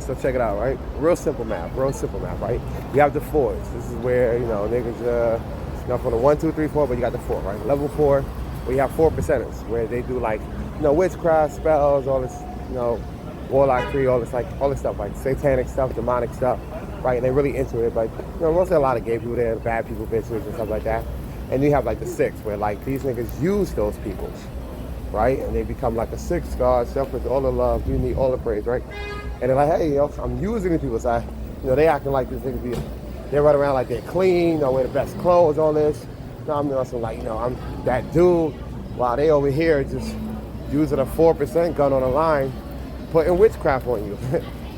So check it out, right? Real simple math, right? You have the fours. This is where, niggas, from the 1, 2, 3, 4, but you got the four, right? Level four, where you have 4%ers, where they do like, witchcraft, spells, all this, warlockry, all this stuff, like satanic stuff, demonic stuff, right? And they're really into it, but, mostly a lot of gay people there, bad people, bitches, and stuff like that. And you have like the six, where like these niggas use those people, right? And they become like a six God, selfless, all the love, you need all the praise, right? And they're like, hey, I'm using the people. So, they acting like this nigga they run around like they're clean, wear the best clothes, all this. I'm also like, I'm that dude, while they over here just using a 4% gun on the line, putting witchcraft on you,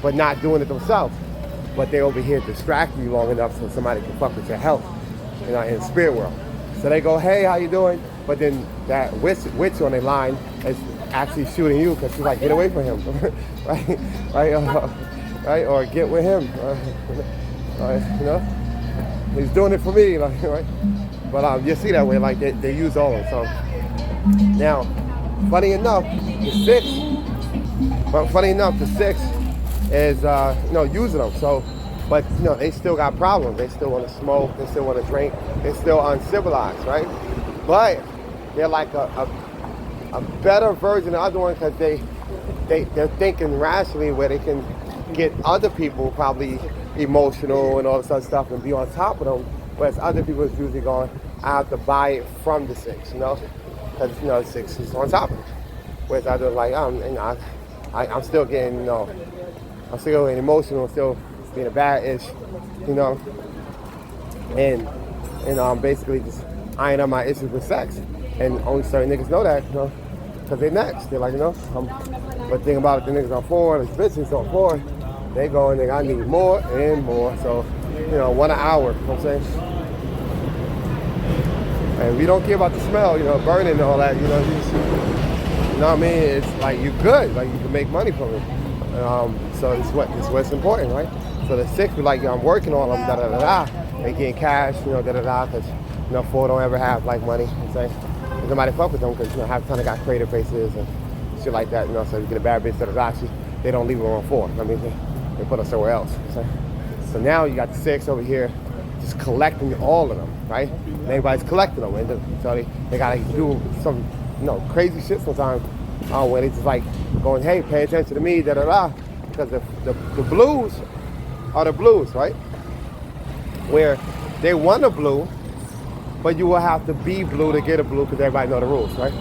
but not doing it themselves. But they over here distracting you long enough so somebody can fuck with your health, in the spirit world. So they go, hey, how you doing? But then that witch on the line is actually shooting you because she's like, get away from him, right? Right? Or get with him, He's doing it for me, like, right? But you see that way, like they use all of them. So now, funny enough, the six is using them. So, but they still got problems. They still want to smoke. They still want to drink. They're still uncivilized, right? But they're like a better version of the other one because they're thinking rationally where they can get other people probably emotional and all this other stuff and be on top of them, whereas other people is usually going, I have to buy it from the six, because the six is on top of it. Whereas others like, I'm still getting, I'm still getting emotional, still being a bad ish, and I'm basically just iron out my issues with sex. And only certain niggas know that, because they next. They're like, but think about it, the niggas on four, the bitches on four, they go and I need more and more. So, 1 hour, you know what I'm saying? And we don't care about the smell, burning and all that, you know what I mean? It's like, you good, like you can make money from it. So it's what's important, right? So the six, like, I'm working on them, da-da-da-da. They getting cash, da-da-da, because, four don't ever have, like, money, you know what I'm saying? Nobody fuck with them because, half the time they got creative faces and shit like that, so you get a bad bitch da-da-da, they don't leave them on four. I mean, they put them somewhere else. So now you got the six over here just collecting all of them, right? And everybody's collecting them. And so they got to do some, crazy shit sometimes where they just like going, hey, pay attention to me, da-da-da. Because the blues are the blues, right? Where they want a blue, but you will have to be blue to get a blue because everybody know the rules, right?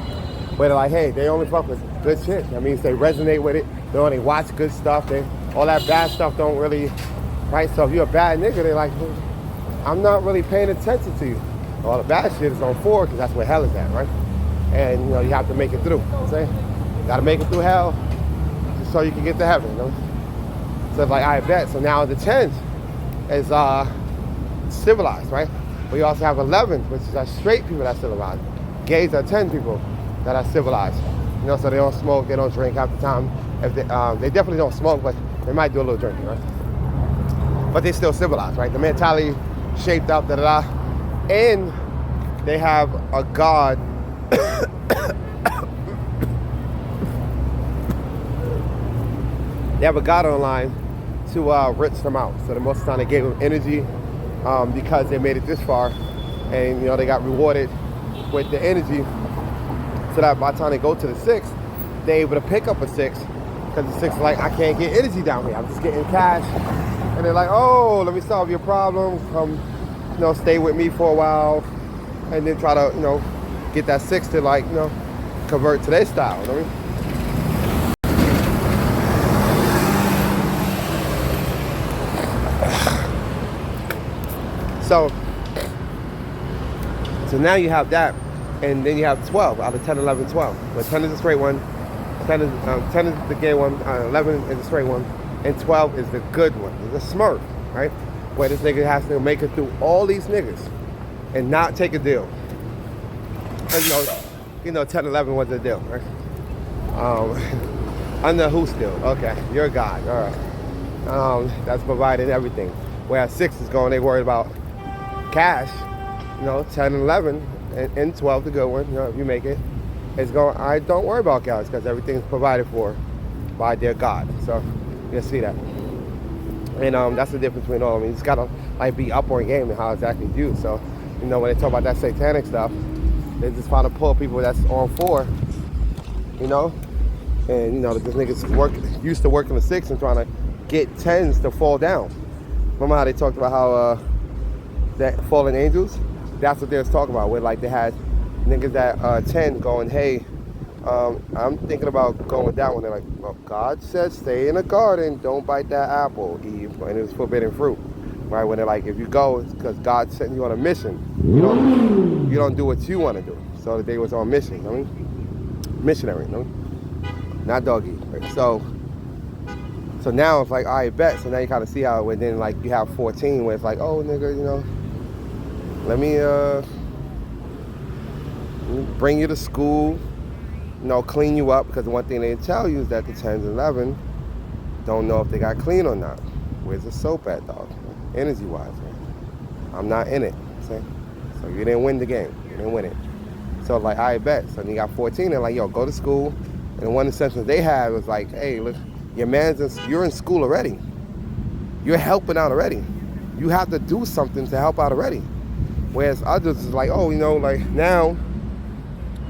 But they're like, hey, they only fuck with good shit. That means they resonate with it. They only watch good stuff. All that bad stuff don't really, right? So if you're a bad nigga, they're like, I'm not really paying attention to you. All the bad shit is on four because that's where hell is at, right? And, you have to make it through, you know what I'm saying? You got to make it through hell just so you can get to heaven, So it's like, I bet. So now the 10th is civilized, right? We also have 11, which is straight people that's civilized. Gays are 10 people that are civilized. So they don't smoke, they don't drink half the time. If they definitely don't smoke, but they might do a little drinking, right? But they still civilized, right? The mentality shaped up, da-da-da. And they have a God. They have a God online to rinse them out. So the most of the time they gave them energy because they made it this far. And, they got rewarded with the energy so that by the time they go to the six, they're able to pick up a six because the six is like, I can't get energy down here. I'm just getting cash. And they're like, oh, let me solve your problem. Come, stay with me for a while. And then try to, get that six to like, convert to their style. You know what I mean? So now you have that, and then you have 12 out of 10, 11, 12. But 10 is the straight one, 10 is the gay one, 11 is the straight one, and 12 is the good one. It's a smurf, right? Where this nigga has to make it through all these niggas and not take a deal. And 10, 11 was a deal, right? Under who still? Okay, you're God, all right. That's providing everything. Whereas 6 is going, they worried about cash, 10 and 11, and 12 the good one, if you make it. It's going, don't worry about cash because everything's provided for by their God. So, you see that. And that's the difference between all of them. You just gotta like be up on game and how exactly it's used. So, you know, when they talk about that satanic stuff, they just trying to pull people that's on 4, you know? And, you know, this niggas used to working the 6 and trying to get 10s to fall down. Remember how they talked about how that fallen angels? That's what they was talking about, where like they had niggas at 10 going, hey, I'm thinking about going down. When they're like, well, God said stay in the garden, don't bite that apple, Eve, and it was forbidden fruit. Right? When they're like, if you go, it's because God sent you on a mission. You don't do what you want to do. So they was on mission, you know what I mean? Missionary, you know? Not doggy. Right? So now it's like, all right, bet. So now you kind of see how, when then like you have 14, where it's like, oh, nigga, you know, let me bring you to school, you know, clean you up, because the one thing they tell you is that the 10s and 11 don't know if they got clean or not. Where's the soap at, dog? Energy-wise, man. I'm not in it, see? So you didn't win the game. You didn't win it. So like, I bet. So you got 14, and like, yo, go to school. And one incentive they had was like, hey, look, you're in school already. You're helping out already. You have to do something to help out already. Whereas others is like, oh, you know, like now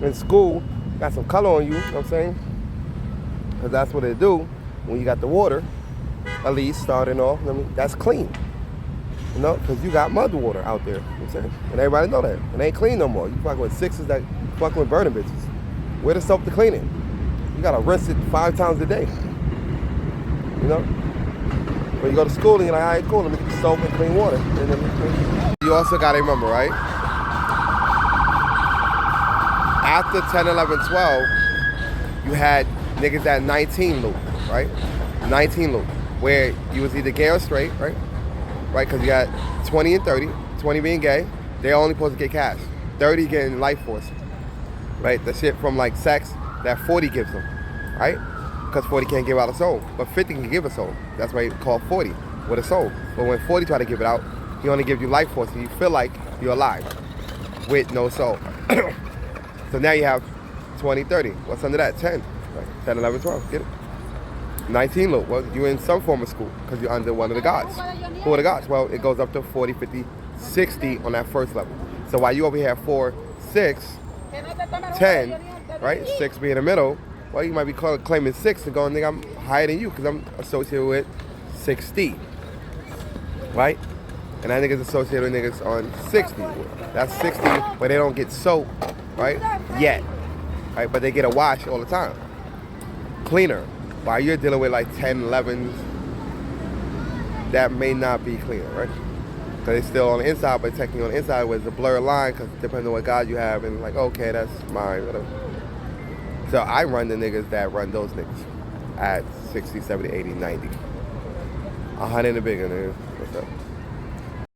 in school, got some color on you, you know what I'm saying? Because that's what they do when you got the water, at least starting off, I mean, that's clean. You know, because you got mud water out there, you know what I'm saying? And everybody know that. It ain't clean no more. You fucking with 6s that fucking with burning bitches. Where the soap to clean it? You gotta rinse it 5 times a day. You know? When you go to school and you're like, all right, cool, let me get the soap and clean water. And then you also gotta remember, right? After 10, 11, 12, you had niggas at 19 loop, right? 19 loop, where you was either gay or straight, right? Right, because you got 20 and 30, 20 being gay, they're only supposed to get cash. 30 getting life force, right? The shit from like sex that 40 gives them, right? Because 40 can't give out a soul, but 50 can give a soul. That's why it's called 40, with a soul. But when 40 try to give it out, he only gives you life force, and you feel like you're alive with no soul. So now you have 20, 30. What's under that? 10. Right? 10, 11, 12. Get it? 19 loop. Well, you're in some form of school because you're under one of the gods. Who are the gods? Well, it goes up to 40, 50, 60 on that first level. So while you over here have 4, 6, 10, right? 6 being in the middle, well, you might be claiming 6 and going, nigga, I'm higher than you because I'm associated with 60. Right? And that nigga's associated with niggas on 60. That's 60, but they don't get soap, right? Yet. Right? But they get a wash all the time. Cleaner. While you're dealing with like 10, 11s, that may not be cleaner, right? Because it's still on the inside, but technically on the inside where it's a blurred line, because depending on what God you have, and like, okay, that's mine, whatever. So I run the niggas that run those niggas at 60, 70, 80, 90. 100 and bigger, nigga. What's up?